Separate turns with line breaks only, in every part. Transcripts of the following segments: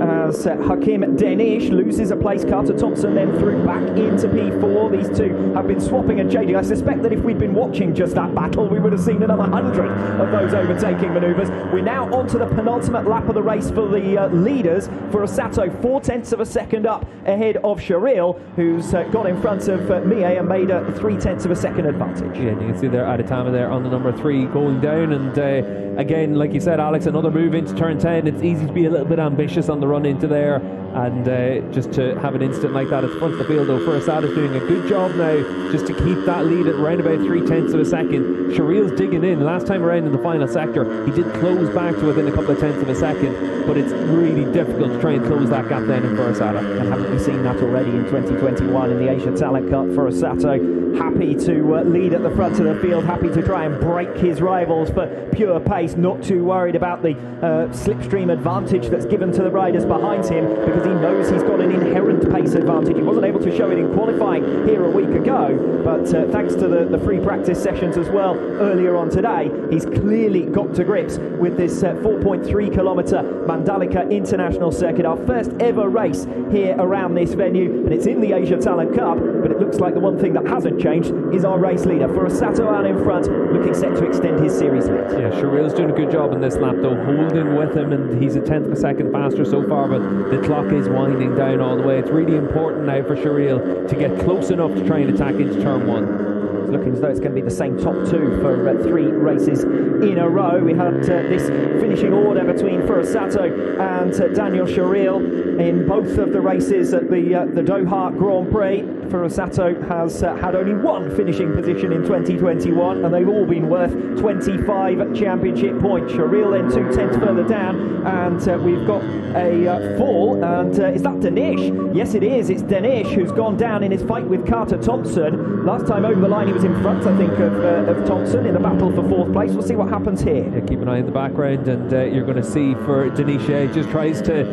as Hakim Danish loses a place. Carter Thompson then through back into P4. These two have been swapping and changing. I suspect that if we'd been watching just that battle, we would have seen another 100 of those overtaking manoeuvres. We're now on to the penultimate lap of the race for the leaders. For Osato, 0.4 of a second up ahead of Sharil, who's got in front of Mie and made a 0.3 of a second advantage.
Yeah, and you can see there Aditama there on the number 3 going down, and again, like you said, Alex, another move into turn 10. It's easy to be a little bit ambitious on the run into there, and just to have an instant like that at the front of the field, though, Furasada's doing a good job now just to keep that lead at around about 0.3 of a second. Sharil's digging in. Last time around in the final sector, he did close back to within a couple of tenths of a second, but it's really difficult to try and close that gap then in Furasada.
And haven't we seen that already in 2021 in the Asia Talent Cup? Furasada happy to lead at the front of the field, happy to try and break his rivals for pure pace, not too worried about the slipstream advantage that's given to the riders behind him, because he knows he's got an inherent pace advantage. He wasn't able to show it in qualifying here a week ago, but thanks to the free practice sessions as well earlier on today, he's clearly got to grips with this 4.3 kilometre Madalika International Circuit, our first ever race here around this venue, and it's in the Asia Talent Cup. But it looks like the one thing that hasn't changed is our race leader. Furasato out in front, looking set to extend his series lead.
Yeah, Sharil's doing a good job in this lap, though, holding with him, and he's a 1/10 of a second faster so far, but the clock is winding down all the way. It's really important now for Sharil to get close enough to try and attack into turn 1.
It's looking as though it's going to be the same top 2 for 3 races in a row. We had this finishing order between Furasato and Daniel Sharil in both of the races at the Doha Grand Prix. Furasato has had only 1 finishing position in 2021, and they've all been worth 25 championship points. Sharil then 2/10 further down, and we've got a fall, and is that Danish? Yes, it is. It's Danish who's gone down in his fight with Carter Thompson. Last time over the line, he was in front, I think, of Thompson in the battle for 4th place. We'll see what happens here.
Yeah, keep an eye in the background, and you're going to see for Danish, just tries to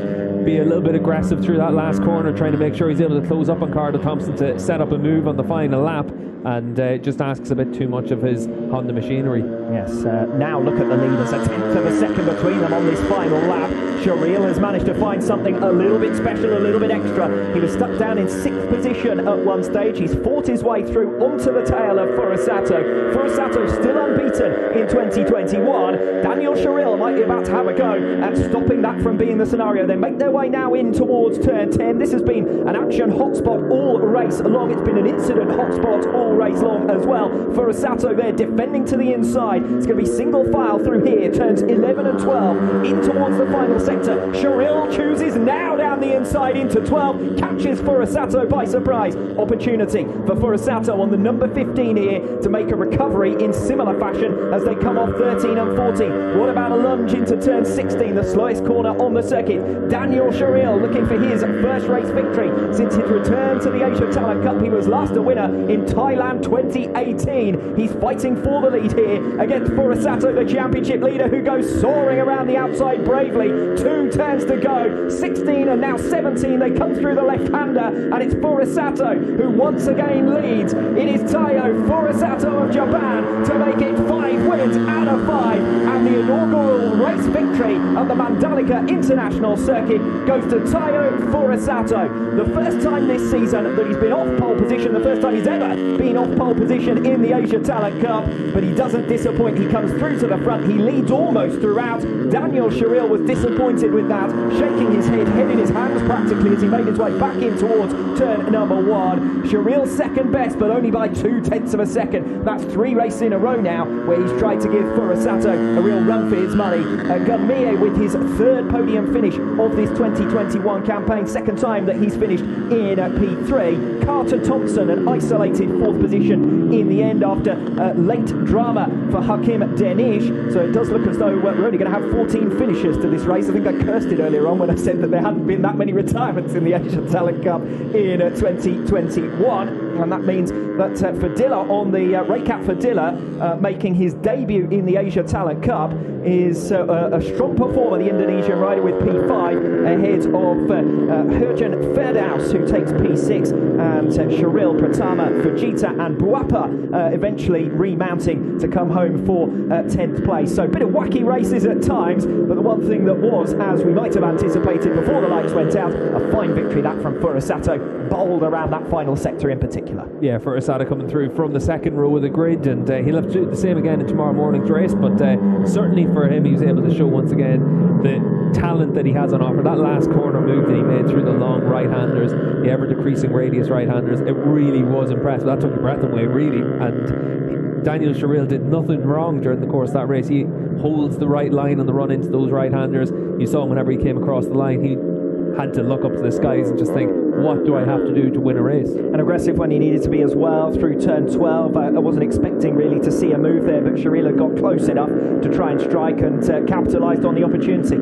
be a little bit aggressive through that last corner, trying to make sure he's able to close up on Carter Thompson to set up a move on the final lap, and just asks a bit too much of his Honda machinery.
Yes, now look at the leaders, a 1/10 of a second between them on this final lap. Sharil has managed to find something a little bit special, a little bit extra. He was stuck down in 6th position at one stage. He's fought his way through onto the tail of Furasato. Furasato still unbeaten in 2021. Daniel Sharil might be about to have a go at stopping that from being the scenario. They make their way now in towards turn 10. This has been an action hotspot all race long. It's been an incident hotspot all race long as well. Furasato there defending to the inside. It's going to be single file through here, turns 11 and 12 in towards the final sector. Sharil chooses now down the inside into 12, catches Furasato by surprise. Opportunity for Furasato on the number 15 here to make a recovery in similar fashion as they come off 13 and 14. What about a lunge into turn 16, the slowest corner on the circuit? Daniel Sharil looking for his first race victory since his return to the Asia Talent Cup. He was last a winner in Thailand 2018. He's fighting for the lead here against Furasato, the championship leader, who goes soaring around the outside bravely. 2 turns to go, 16 and now 17. They come through the left-hander, and it's Furasato who once again leads. It is Taiyo Furasato of Japan to make it 5 wins out of 5, and the inaugural race victory at the Madalika International Circuit goes to Taiyo Furasato. The first time this season that he's been off pole position, the first time he's ever been off pole position in the Asia Talent Cup, but he doesn't disappoint. He comes through to the front. He leads almost throughout. Daniel Sharil was disappointed with that, shaking his head in his hands practically as he made his way back in towards turn number 1. Sharil's second best, but only by 2/10 of a second. That's 3 races in a row now where he's tried to give Furasato a real run for his money. Gunmie with his 3rd podium finish of this 2021 campaign, 2nd time that he's finished in P3. Carter Thompson, an isolated 4th position in the end after late drama for Hakim Danish. So it does look as though we're only going to have 14 finishers to this race. I think I cursed it earlier on when I said that there hadn't been that many retirements in the Asia Talent Cup in 2021. And that means that Fadilla on the Raycat Fadilla, making his debut in the Asia Talent Cup, is a strong performer, the Indonesian rider, with P5 ahead of Herjan Ferdaus, who takes P6, and Sharil, Pratama, Fujita and Buapa eventually remounting to come home for 10th place. So a bit of wacky races at times, but the one thing that was, as we might have anticipated before the lights went out, a fine victory that from Furusato, bold around that final sector in particular.
Yeah, Furusato coming through from the second row of the grid, and he'll have to do the same again in tomorrow morning's race, but certainly for him, he was able to show once again the talent that he has on offer. That last corner move that he made through the long right-handers, the ever-decreasing radius right-handers, it really was impressive. That took your breath away, really, and Daniel Sharil did nothing wrong during the course of that race. He holds the right line on the run into those right-handers. You saw him whenever he came across the line, he had to look up to the skies and just think, what do I have to do to win a race?
And aggressive when he needed to be as well through turn 12. I wasn't expecting really to see a move there, but Sharil had got close enough to try and strike and capitalised on the opportunity.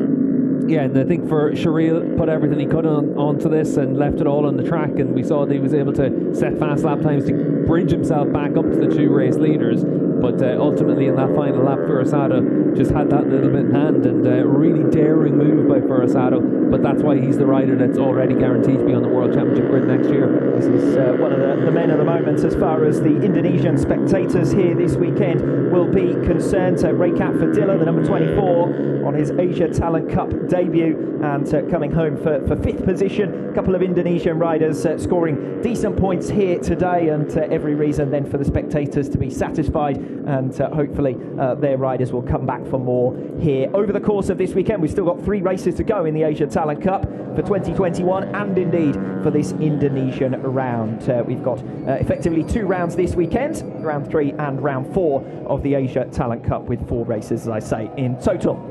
Yeah, and I think for Sharil, put everything he could onto this and left it all on the track, and we saw that he was able to set fast lap times to bridge himself back up to the two race leaders. But ultimately in that final lap, Furusato just had that little bit in hand, and a really daring move by Furusato. But that's why he's the rider that's already guaranteed to be on the World Championship grid next year.
This is one of the men of the moment as far as the Indonesian spectators here this weekend will be concerned. Raycat Fadilla, the number 24, on his Asia Talent Cup debut, and coming home for 5th position. A couple of Indonesian riders scoring decent points here today, and every reason then for the spectators to be satisfied, and hopefully their riders will come back for more here over the course of this weekend. We've still got 3 races to go in the Asia Talent Cup for 2021, and indeed for this Indonesian round. We've got effectively 2 rounds this weekend, round 3 and round 4 of the Asia Talent Cup, with 4 races, as I say, in total.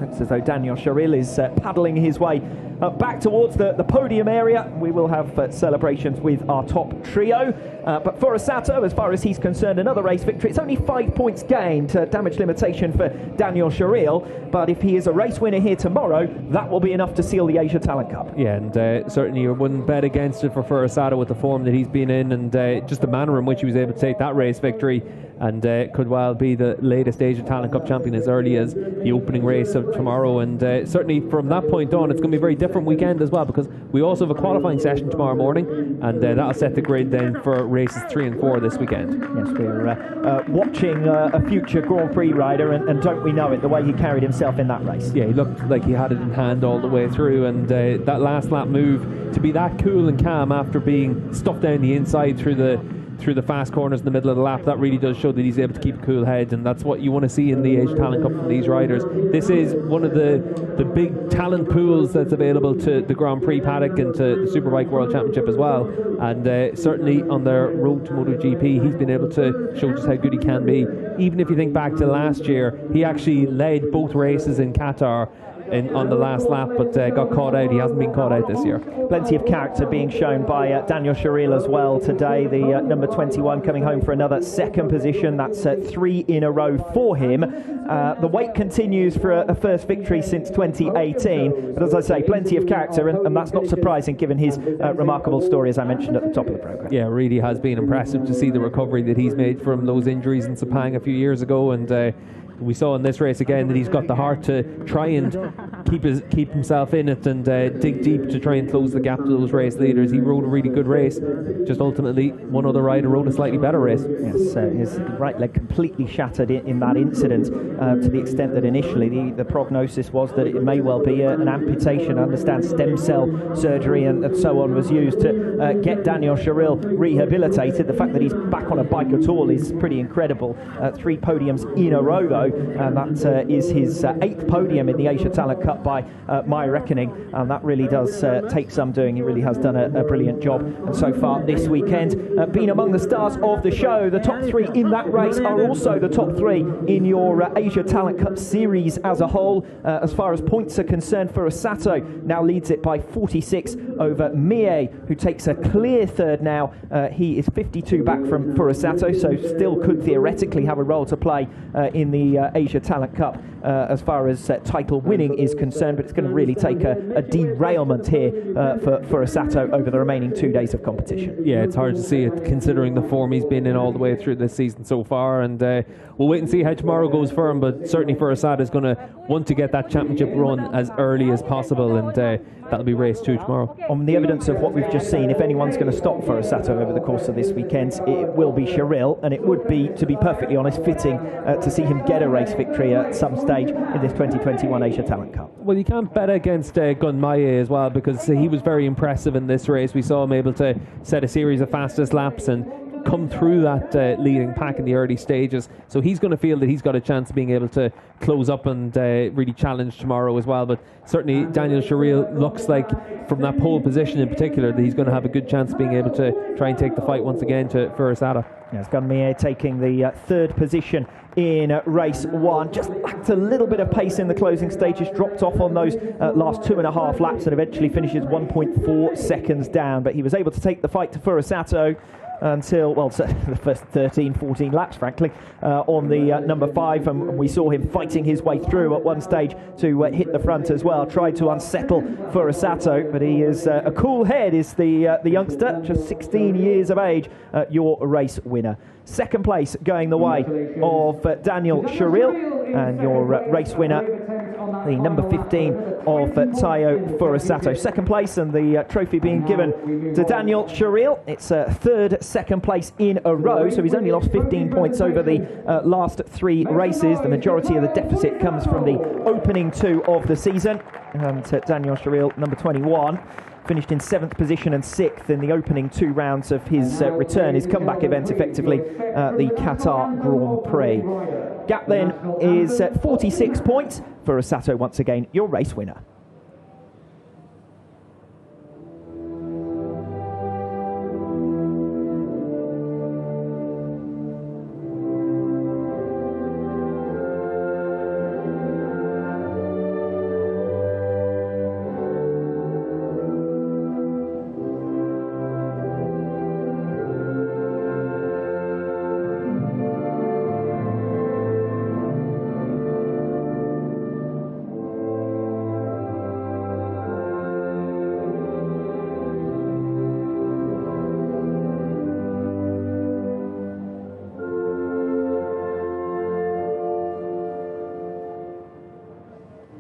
Looks as though Daniel Sharil is paddling his way back towards the podium area. We will have celebrations with our top trio. But Furusato, as far as he's concerned, another race victory. It's only 5 points gained, damage limitation for Daniel Sharil. But if he is a race winner here tomorrow, that will be enough to seal the Asia Talent Cup.
Yeah, and certainly you wouldn't bet against it for Furusato with the form that he's been in, and just the manner in which he was able to take that race victory, and could well be the latest Asia Talent Cup champion as early as the opening race of tomorrow. And certainly from that point on, it's going to be a very different weekend as well, because we also have a qualifying session tomorrow morning, and that'll set the grid then for races 3 and 4 this weekend.
Yes, we're watching a future Grand Prix rider, and don't we know it, the way he carried himself in that race.
Yeah, he looked like he had it in hand all the way through, and that last lap move, to be that cool and calm after being stuffed down the inside through the fast corners in the middle of the lap, that really does show that he's able to keep a cool head, and that's what you want to see in the Asia Talent Cup from these riders. This is one of the big talent pools that's available to the Grand Prix paddock and to the Superbike World Championship as well, and certainly on their road to MotoGP, he's been able to show just how good he can be. Even if you think back to last year, he actually led both races in Qatar on the last lap, but got caught out. He hasn't been caught out this year.
Plenty of character being shown by Daniel Sharil as well today, the number 21, coming home for another 2nd position. That's 3 in a row for him. The wait continues for a first victory since 2018, but as I say, plenty of character, and that's not surprising given his remarkable story, as I mentioned at the top of the programme.
Yeah, really has been impressive to see the recovery that he's made from those injuries in Sepang a few years ago, and we saw in this race again that he's got the heart to try and keep himself in it and dig deep to try and close the gap to those race leaders. He rode a really good race, just ultimately one other rider rode a slightly better race.
Yes, his right leg completely shattered in that incident, to the extent that initially the prognosis was that it may well be an amputation. I understand stem cell surgery and so on was used to get Daniel Sharil rehabilitated. The fact that he's back on a bike at all is pretty incredible. 3 podiums in a row though, and that is his 8th podium in the Asia Talent Cup by my reckoning, and that really does take some doing. He really has done a brilliant job, and so far this weekend been among the stars of the show. The top 3 in that race are also the top 3 in your Asia Talent Cup series as a whole. As far as points are concerned, Furusato now leads it by 46 over Mie, who takes a clear 3rd now. He is 52 back from Furusato, so still could theoretically have a role to play in the the Asia Talent Cup as far as title winning is concerned, but it's going to really take a derailment here for Furusato over the remaining 2 days of competition.
Yeah, it's hard to see it considering the form he's been in all the way through this season so far, and we'll wait and see how tomorrow goes for him, but certainly Furusato is going to want to get that championship run as early as possible, and that'll be race 2 tomorrow.
On the evidence of what we've just seen, if anyone's going to stop Furusato over the course of this weekend, it will be Shiril, and it would be, to be perfectly honest, fitting to see him get a race victory at some stage in this 2021 Asia Talent Cup.
Well, you can't bet against Gunmaye as well, because he was very impressive in this race. We saw him able to set a series of fastest laps and come through that leading pack in the early stages, so he's going to feel that he's got a chance of being able to close up and really challenge tomorrow as well. But certainly Daniel Shiril looks like, from that pole position in particular, that he's going to have a good chance of being able to try and take the fight once again to Furusato.
Yes, Gunmaye taking the third position in race 1. Just lacked a little bit of pace in the closing stages, dropped off on those last 2.5 laps and eventually finishes 1.4 seconds down, but he was able to take the fight to Furusato until, well, the first 13, 14 laps, frankly, on the number 5, and we saw him fighting his way through at one stage to hit the front as well, tried to unsettle Furusato, but he is a cool head, is the youngster, just 16 years of age, your race winner. Second place going the way of Daniel Shiril, and your race winner, the number 15 of Tayo Furusato. Second place, and the trophy being given to Daniel Shiril. It's a third second place in a row, so he's only lost 15 points over the last 3 races. The majority of the deficit comes from the opening 2 of the season, and Daniel Shiril, number 21, finished in 7th position and 6th in the opening 2 rounds of his return, his comeback event, effectively, the Qatar Grand Prix. Gap then is 46 points. Furusato, once again, your race winner.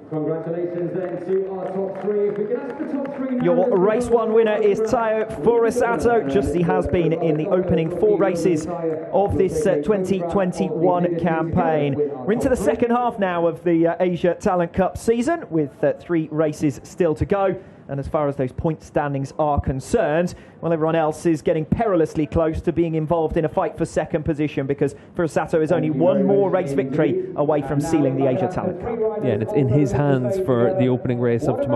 Congratulations then to our top 3. If we can ask the top 3 now.
Your race 1 winner is Tayo Furusato, just as he has been in the opening 4 races of this 2021 campaign. We're into the second half now of the Asia Talent Cup season, with 3 races still to go. And as far as those point standings are concerned, well, everyone else is getting perilously close to being involved in a fight for second position, because Furusato is only one more race victory away from sealing the Asia Talent Cup.
Yeah, and it's in his hands for the opening race of tomorrow.